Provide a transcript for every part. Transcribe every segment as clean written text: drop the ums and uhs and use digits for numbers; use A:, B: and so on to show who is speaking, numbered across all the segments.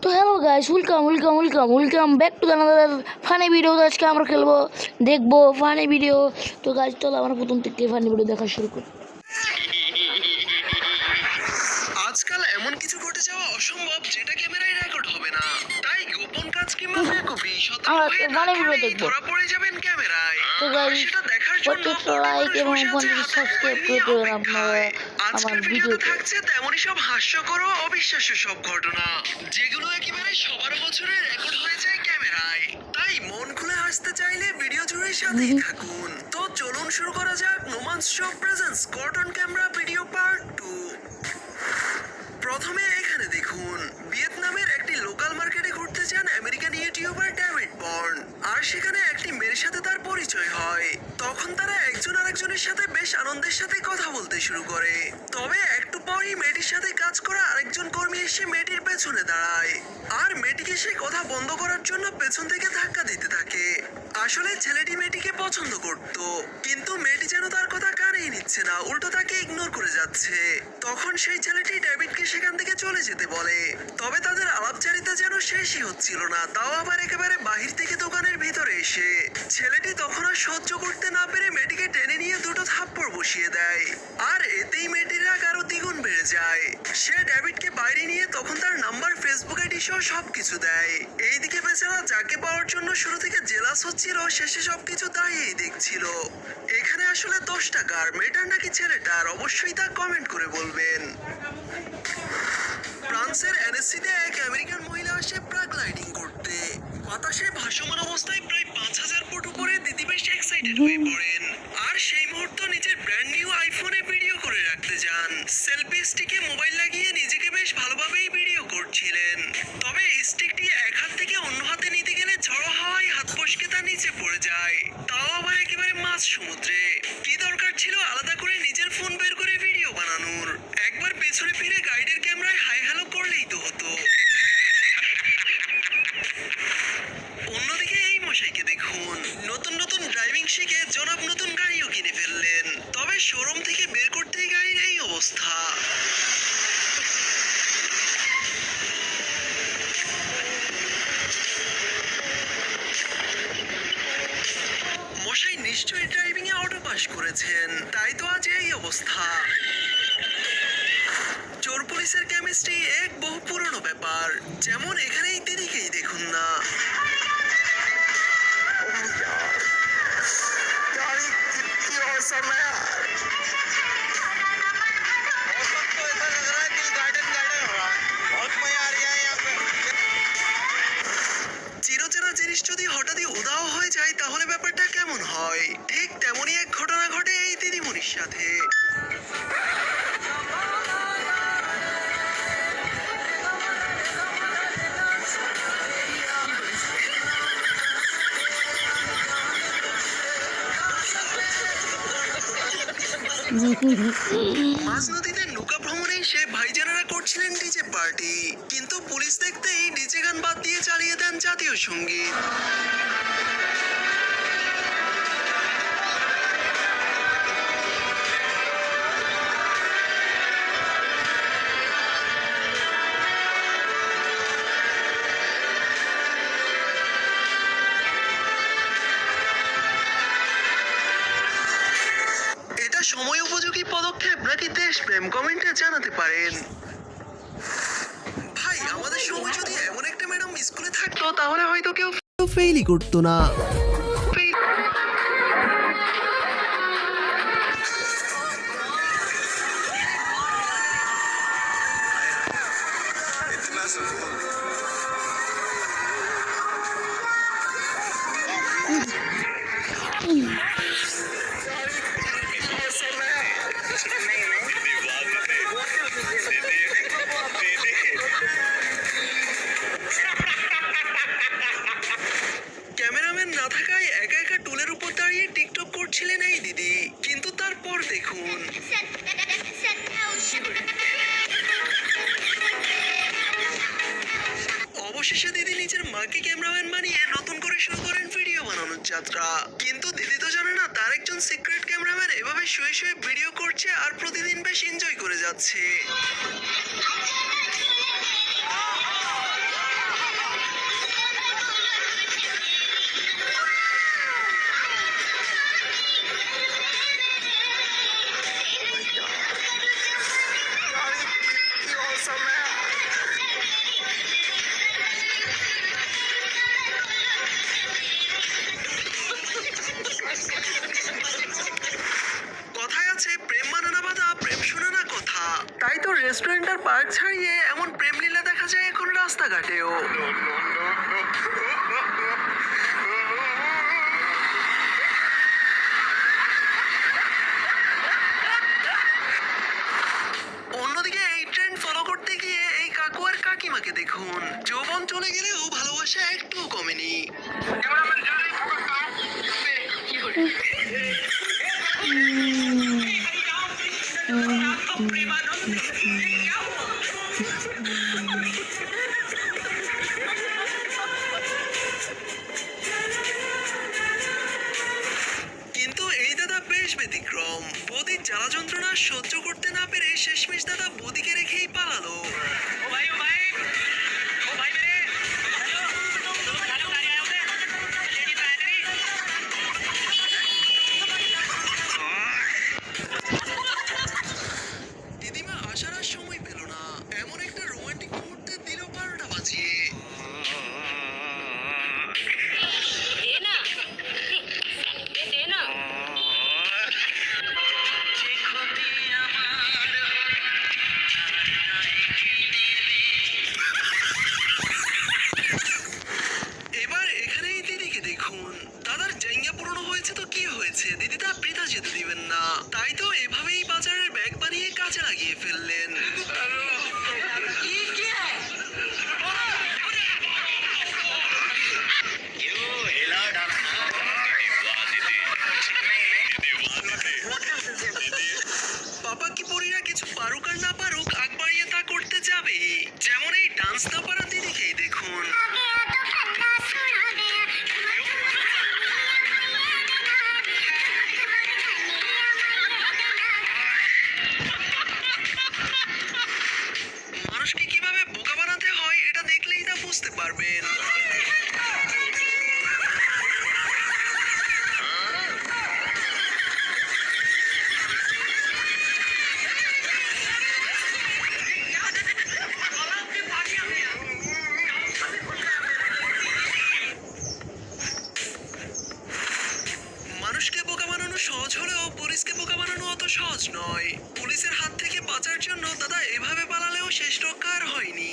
A: তো hello guys, welcome back to another funny video. আজকে আমরা খেলবো, দেখবো ফানি ভিডিও। তো গাইস চলো আমরা প্রথম থেকে ফানি ভিডিও দেখা শুরু করি।
B: আজকাল এমন কিছু ঘটে যাওয়া অসম্ভব যেটা ক্যামেরায় রেকর্ড হবে না, তাই গোপন কাজ কিংবা বেকুবি
A: ফানি ভিডিও দেখবো।
B: ধরা পড়ে যাবেন ক্যামেরায়।
A: তো গাইস
B: সেটা দেখার জন্য
A: প্রত্যেকটা লাইক এবং 50 সাবস্ক্রাইব করে দেবেন আপনারা আমার
B: আজকের ভিডিওতে
A: ভিডিওতে।
B: থাকছে তেমনই সব হাস্যকর ও অবিশ্বাস্য সব ঘটনা, যেগুলো একেবারে সবার বছরে রেকর্ড হয়ে যায় ক্যামেরায়। তাই মন খুলে হাসতে চাইলে ভিডিও জুড়ে সাথেই থাকুন। তো চলুন শুরু করা যাক no man's show presents cotton camera video part 2। প্রথমে এখানে দেখুন, ভিয়েতনামের একটি লোকাল মার্কেটে ঘুরতে যান আমেরিকান ইউটিউবার ডেভিড বর্ন, আর সেখানে একটি মেয়ের সাথে তার পরিচয় হয়। তখন তারা একজন আরেকজনের সাথে বেশ আনন্দের সাথে কথা বলতে শুরু করে। তবে একটু পরই মেয়েটির সাথে কাজ করা আরেকজন কর্মী এসে মেয়েটির পেছনে দাঁড়ায়, আর মেয়েটিকে সে কথা বন্ধ করার জন্য পেছন থেকে ধাক্কা দিতে থাকে। আসলে ছেলেটি মেয়েটিকে পছন্দ করত, কিন্তু মেয়েটি যেন তার কথা কানেই নিচ্ছে না, উল্টো তাকে ইগনোর করে যাচ্ছে। তখন সেই ছেলেটি ডেভিডকে সেখান থেকে চলে যেতে বলে। তবে তাদের আলাপচারিতা যেন শেষই হচ্ছিল না, তাও আবার একেবারে বাহির থেকে দোকানের ভিতরে এসে। ছেলেটি তখন আর সহ্য করতে না পেরে মেয়েটিকে টেনে নিয়ে দুটো থাপ্পড় বসিয়ে দেয়, আর এতেই মেয়েটির রাগ আরো দ্বিগুণ বেড়ে যায়। সে ডেভিডকে বাইরে নিয়ে তখন তার নাম্বার, ফেসবুক আইডি সহ সবকিছু দেয়। এইদিকে বেচারা যাকে পাওয়ার জন্য শুরু থেকে জেলাস হচ্ছিল, শেষে সবকিছু দাঁড়িয়েই দেখছিল। এখানে আসলে দোষটা কার, মেয়েটার নাকি ছেলেটার? অবশ্যই তা কমেন্ট করে বলবেন। ফ্রান্সের এনএসসিতে এক আমেরিকান মহিলা আসে প্যারাগ্লাইডিং করতে। বাতাসে ভাসমান অবস্থায় প্রায় 5000 ফুট উপরে দিদি বেশ এক্সাইটেড হয়ে পড়েন, আর সেই মুহূর্ত নিজের ব্র্যান্ড নিউ আইফোনে ভিডিও করে রাখতে যান। সেলফি স্টিকে মোবাইল লাগিয়ে নিজেকে বেশ ভালোভাবেই ভিডিও করছিলেন। তবে স্টিকটি এক হাত থেকে অন্য হাতে নিতে গেলে ঝড়ো হাওয়ায় হাত ফসকে তা নিচে পড়ে যায়, তাও আবার একেবারে মাঝ সমুদ্রে। কি দরকার ছিল আলাদা করে নিজের ফোন বের করে ভিডিও বানানোর? একবার পেছনে ফিরে গাইডের ক্যামেরায় হাই হ্যালো করলেই তো হতো। অন্যদিকে এই মশাইকে দেখুন, নতুন নতুন ড্রাইভিং শিখে জনাব নতুন গাড়িও কিনে ফেললেন। তবে শোরুম থেকে বের করতেই গাড়ির এই অবস্থা। মশাই নিশ্চয়ই ড্রাইভিং এ অটো পাস করেছেন, তাই তো আজ এই অবস্থা। চোর পুলিশের কেমিস্ট্রি এক বহু পুরনো ব্যাপার। যেমন এখানেই দিদিকেই দেখুন না। চিরচেনা জিনিস যদি হঠাৎই উধাও হয়ে যায় তাহলে ব্যাপারটা কেমন হয়? ঠিক তেমনই এক ঘটনা ঘটে এই দিদিমণির সাথে। মাঝ নদীতে নৌকা ভ্রমণে সে ভাইজানেরা করছিলেন ডিজে পার্টি, কিন্তু পুলিশ দেখতেই ডিজে গান বাদ দিয়ে চালিয়ে দেন জাতীয় সঙ্গীত। এটা সময় উপযোগী পদক্ষেপ নাকি দেশপ্রেম? কমেন্টে জানাতে পারেন। ভাই, আমাদের সময় যদি এমন একটা ম্যাডাম স্কুলে থাকতো তাহলে হয়তো কেউ ফেইলই করতো না। ক্যামেরাম্যান না থাকায় একা একা টুলের উপর দাঁড়িয়ে টিকটক করছিলেন এই দিদি, কিন্তু তারপর দেখুন, অবশেষে দিদি নিজের মাকে ক্যামেরাম্যান বানিয়ে নতুন করে শুরু করেন ভিডিও বানানোর যাত্রা। কিন্তু দিদি তো জানে না তার একজন সিক্রেট ক্যামেরাম্যান এভাবে শুয়ে শুয়ে ভিডিও করছে আর প্রতিদিন বেশ এনজয় করে যাচ্ছে। রাস্তাঘাটেও। অন্যদিকে এই ট্রেন্ড ফলো করতে গিয়ে এই কাকু আর কাকিমাকে দেখুন, যৌবন চলে গেলেও ভালোবাসা একটুও কমেনি। কিন্তু এই দাদা বেশ ব্যতিক্রম। বৌদির জ্বালা যন্ত্রণা সহ্য করতে না পেরে শেষমেশ দাদা বৌদিকে রেখেই পালালো। দিদিমা আসার আর সময় পেল না, এমন একটা রোমান্টিক মুহূর্তে দিল 12টা বাজিয়ে। এবার এখানেই দিদিকে দেখুন, দাদার জাঙ্গিয়া পুরনো হয়েছে তো কি হয়েছে, দিদি তা বৃথা যেতে দিবেন না। তাই তো এভাবেই বাজারের ব্যাগ বানিয়ে কাজে লাগিয়ে ফেললেন। পাপা কি পরীরা কিছু পারুক আর না পারুক আগ বাড়িয়ে তা করতে যাবে। যেমন এই ডান্স না পারা দিদিকেই দেখুন। মানুষকে কিভাবে বোকা বানাতে হয় এটা দেখলেই তা বুঝতে পারবেন। মানুষকে বোকা বানানো সহজ হলেও পুলিশকে বোকা বানানো অত সহজ নয়। পুলিশের হাত থেকে বাঁচার জন্য দাদা এভাবে পালালেও শেষ রক্ষা আর হয়নি।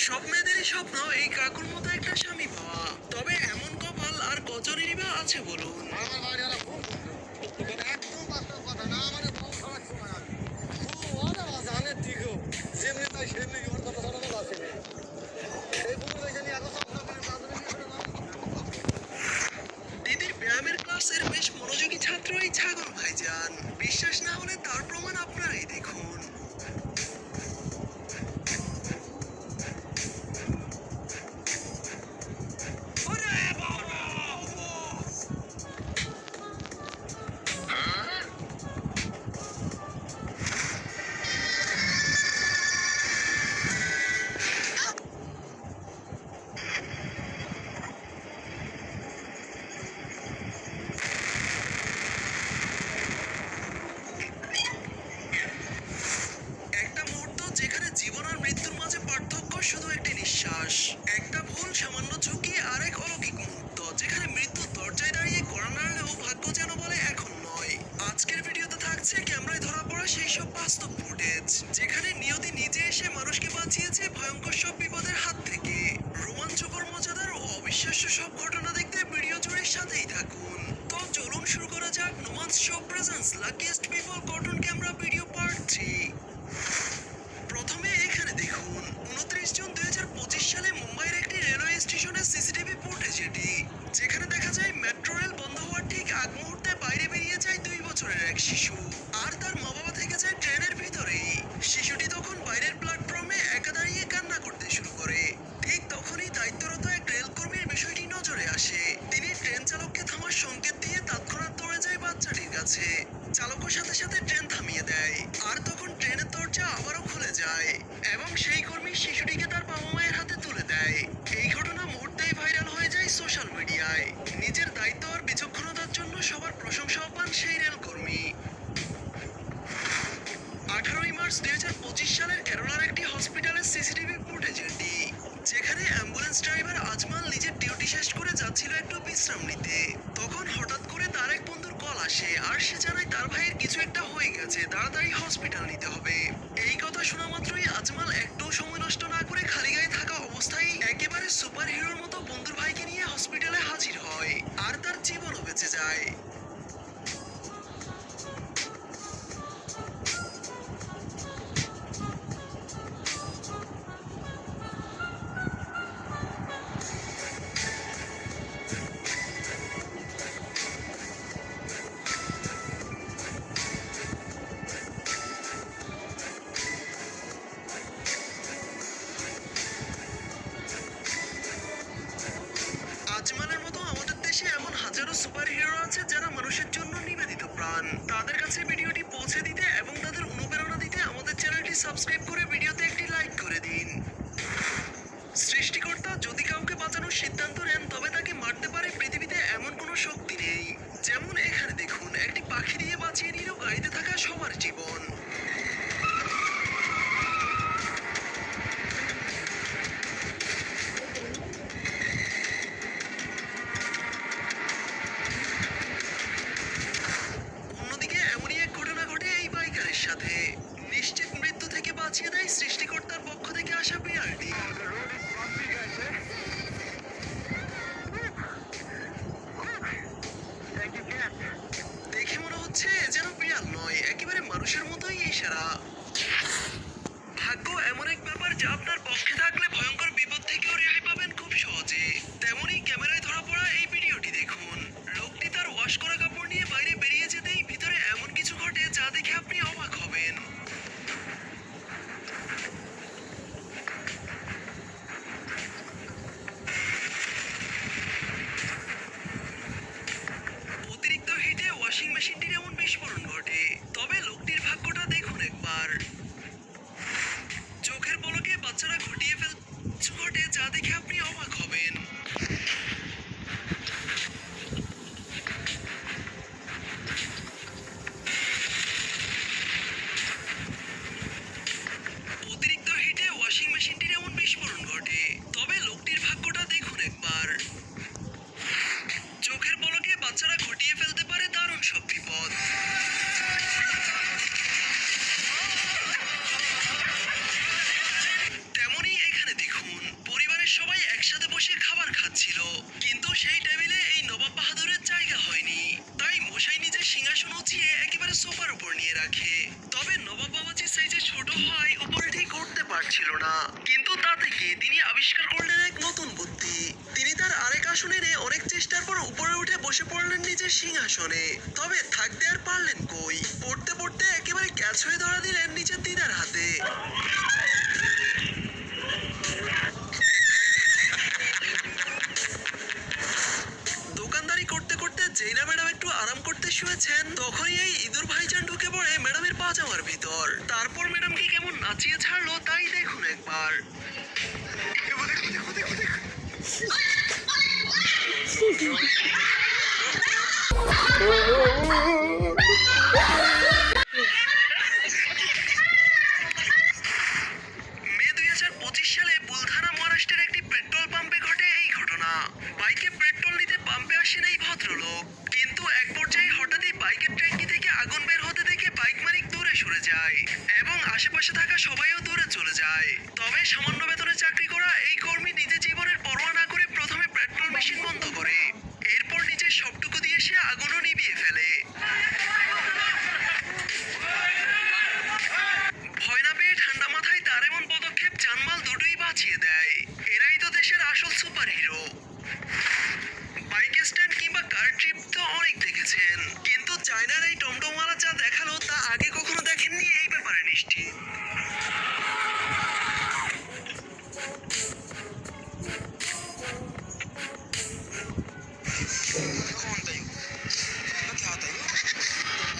B: সব মেয়েদেরই স্বপ্ন এই কাকুর মতো একটা স্বামী পাওয়া, তবে এমন কপাল আর কজনেরই বা আছে বলুন। দিদির ব্যায়ামের ক্লাসের বেশ মনোযোগী ছাত্র এই ছাগল ভাইজান। বিশ্বাস না হলে তার প্রমাণ আপনারাই দেখুন। একটা মুহূর্ত যেখানে জীবন আর মৃত্যুর মাঝে পার্থক্য শুধু একটি নিঃশ্বাস। একটা ভুল, সামান্য ঝুঁকি আর এক অলৌকিক মুহূর্ত যেখানে মৃত্যু দরজায় দাঁড়িয়ে কড়া নাড়লেও ভাগ্য যেন বলে এখন নয়। আজকের ভিডিওতে থাকছে ক্যামেরায় ধরা পড়া সেই সব বাস্তব ফুটেজ যেখানে নিয়তি নিজে এসে মানুষকে বাঁচিয়েছে ভয়ঙ্কর সব বিপদের হাত থেকে। রোমাঞ্চকর, মজাদার ও অবিশ্বাস্য সব ঘটনা দেখতে ভিডিও জুড়ে সাথেই থাকুন। তো চলুন শুরু করা যাক no man's show presents luckiest people cartoon camera video part 3। প্রথমে এখানে দেখুন 29 জুন 2025 সালে মুম্বাইয়ের একটি রেলওয়ে স্টেশনের সিসিটিভি ফুটেজ এটি, যেখানে দেখা যায় মেট্রো রেল বন্ধ হওয়ার ঠিক আগ মুহূর্তে বাইরে বেরিয়ে যায় 2 বছরের এক শিশু, আর তার মা বাবা থেকে যায় ট্রেনের ভিতরেই। শিশুটি তখন বাইরের প্ল্যাটফর্মে একা দাঁড়িয়ে কান্না করতে শুরু করে। ঠিক তখনই দায়িত্বরত এক রেলকর্মীর বিষয়টি নজরে আসে। তিনি ট্রেন চালককে থামার সংকেত দিয়ে তৎক্ষণাৎ দৌড়ে যায় বাচ্চাটির কাছে। চালকও সাথে সাথে ট্রেন থামিয়ে দেয়, আর তখন ট্রেনের দরজা আবারও খুলে যায় এবং সেই কর্মী শিশুটিকে তার বাবা মায়ের হাতে তুলে দেয়। এই ঘটনা মুহূর্তেই ভাইরাল হয়ে যায় সোশ্যাল মিডিয়ায়। নিজের দায়িত্ব আর বিচক্ষণতার জন্য সবার প্রশংসাও পান সেই রেলকর্মী। মার্চ 2025 সালের কেরালার একটি হসপিটালের সিসিটিভি ফুটেজ এটি, যেখানে অ্যাম্বুলেন্স ড্রাইভার আজমাল নিজের ডিউটি শেষ করে যাচ্ছিল একটু বিশ্রাম নিতে। তখন হঠাৎ করে তার এক বন্ধুর কল আসে, আর সে জানায় তার ভাইয়ের কিছু একটা হয়ে গেছে, তাড়াতাড়ি হসপিটাল নিতে হবে। এই কথা শোনা মাত্রই আজমাল একটু সময় নষ্ট না করে খালি গায়ে থাকা অবস্থায় একেবারে সুপার হিরোর মতো বন্ধুর ভাইকে নিয়ে হসপিটালে হাজির হয়, আর তার জীবনও বেঁচে যায়। আজমানের মতো আমাদের দেশে এমন হাজারো সুপার হিরো আছে যারা মানুষের জন্য নিবেদিত প্রাণ। তাদের কাছে ভিডিওটি পৌঁছে দিতে এবং তাদের অনুপ্রেরণা দিতে আমাদের চ্যানেলটি সাবস্ক্রাইব করে ভিডিওতে একটি লাইক করে দিন। সৃষ্টিকর্তা যদি কাউকে বাঁচানোর সিদ্ধান্ত নেন, তবে তাকে মারতে পারে পৃথিবীতে এমন কোনো শক্তি নেই। যেমন এখানে দেখুন, একটি পাখি দিয়ে বাঁচিয়ে নিল গাড়িতে থাকা সবার জীবন। অন্যদিকে এমনই এক ঘটনা ঘটে এই বাইকারের সাথে। নিশ্চিত মৃত্যু থেকে বাঁচিয়ে দেয় সৃষ্টিকর্তার পক্ষ থেকে আসা বিড়ালটি। দেখে মনে হচ্ছে যেন বিড়াল নয়, একেবারে মানুষের মতোই ইশারা। ভাগ্য এমন এক ব্যাপার যা আপনার পক্ষে থাকলে ভয়ঙ্কর বিপদ থেকেও রেহাই পাবেন খুব সহজে। তেমনই ক্যামেরায় ধরা পড়া এই ভিডিওটি দেখুন। লোকটি তার ওয়াশ করা কাপড় নিয়ে বাইরে বেরিয়ে যেতেই ভিতরে এমন কিছু ঘটে যা দেখে আপনি অবাক হবেন। অতিরিক্ত হিটে ওয়াশিং মেশিনটির এমন বিস্ফোরণ ঘটে। তবে লোকটির ভাগ্যটা দেখুন একবার। চোখের পলকে বাচ্চারা ঘটিয়ে ফেলছে ঘটে যা দেখে আপনি অবাক হবেন। অতিরিক্ত হিটে ওয়াশিং মেশিনটির এমন বিস্ফোরণ ঘটে। তবে লোকটির ভাগ্যটা দেখুন একবার। চোখের পলকে বাচ্চারা ঘটিয়ে ফেলতে পারে দারুণ সব বিপদ। তেমনই এখানে দেখুন, পরিবারের সবাই একসাথে বসে খাবার খাচ্ছিল, কিন্তু সেই টেবিলে এই নবাব বাহাদুরের জায়গা হয়নি। তাই মশাই নিজের সিংহাসন উঁচিয়ে একেবারে সোফার উপর নিয়ে রাখে। তবে নবাব বাবাজি সাইজে ছোট হওয়ায় উপরে ঠিক উঠতে পারছিল না। কিন্তু তাতে কি, তিনি আবিষ্কার করলেন এক নতুন বুদ্ধি। তিনি তার আরেক আসনে এনে অনেক চেষ্টার পর উপরে উঠে বসে পড়লেন নিজের সিংহাসনে। তবে থাকতে আর পারলেন কই, পড়তে পড়তে একেবারে ক্যাচ হয়ে ধরা দিলেন নিজের দিদার হাতে। দোকানদারি করতে করতে জেনা ম্যাডাম একটু আরাম করতে শুয়েছেন, তখনই এই ইঁদুর ভাইজান ঢুকে পড়ে ম্যাডামের পাজামার ভিতর। তারপর ম্যাডামকে কেমন নাচিয়ে ছাড়লো তাই দেখুন একবার। মে 2025 সালে বুলধানা মহারাষ্ট্রের একটি পেট্রোল পাম্পে ঘটে এই ঘটনা। বাইকে পেট্রোল নিতে পাম্পে আসেন এই ভদ্রলোক, কিন্তু এক পর্যায়ে হঠাৎই বাইকের ট্যাঙ্কি থেকে আগুন বের হতে দেখে বাইক মালিক দূরে সরে যায় এবং আশেপাশে থাকা সবাইও দূরে চলে যায়। তবে সামান্য বেতনে চাকরি করা এই কর্মী নিজের জীবনের পরোয়া না করে প্রথমে পেট্রোল মেশিন বন্ধ করে, এরপর নিজের সবটুকু দিয়ে সে আগুনও নিভিয়ে ফেলে। ভয় না পেয়ে ঠান্ডা মাথায় তার এমন পদক্ষেপ জানমাল দুটোই বাঁচিয়ে দেয়। এরাই তো দেশের আসল সুপার হিরো। বাইক স্ট্যান্ড কিংবা কার ট্রিপ তো অনেক দেখেছেন, কিন্তু চায়নার এই টমটমওয়ালা যা দেখালো তা আগে কখনো দেখেননি, এই ব্যাপারে নিশ্চিত।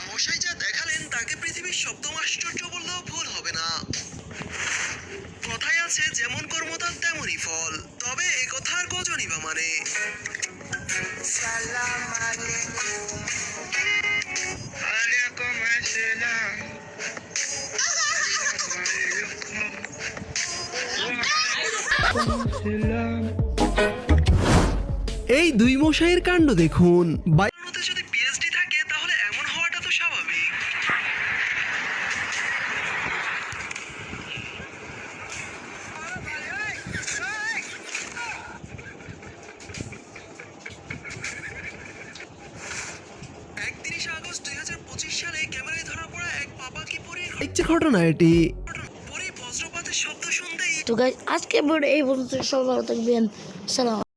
B: মশাই যা দেখালেন তাকে পৃথিবীর সপ্তম আশ্চর্য বললেও ভুল হবে না। কথায় আছে, যেমন কর্ম তার তেমনই ফল। তবে এ কথা আর কজনই বা মানে। সালাম আলাইকুম। ওয়ালাইকুম আসসালাম। এই দুই মশাইয়ের কাণ্ড দেখুন। বাইরে যদি পিএইচডি থাকে তাহলে এমন হওয়াটা তো স্বাভাবিক। আগস্ট 2025 সালে ক্যামেরায় ধরা পড়া এক পাপাকি পরীর ঘটনা এটি। পরী বজ্রপাতের শব্দ শুনতেই
A: তো গাইজ আজকে ভিডিও এই পর্যন্ত, সবাই ভালো থাকবেন। সালাম।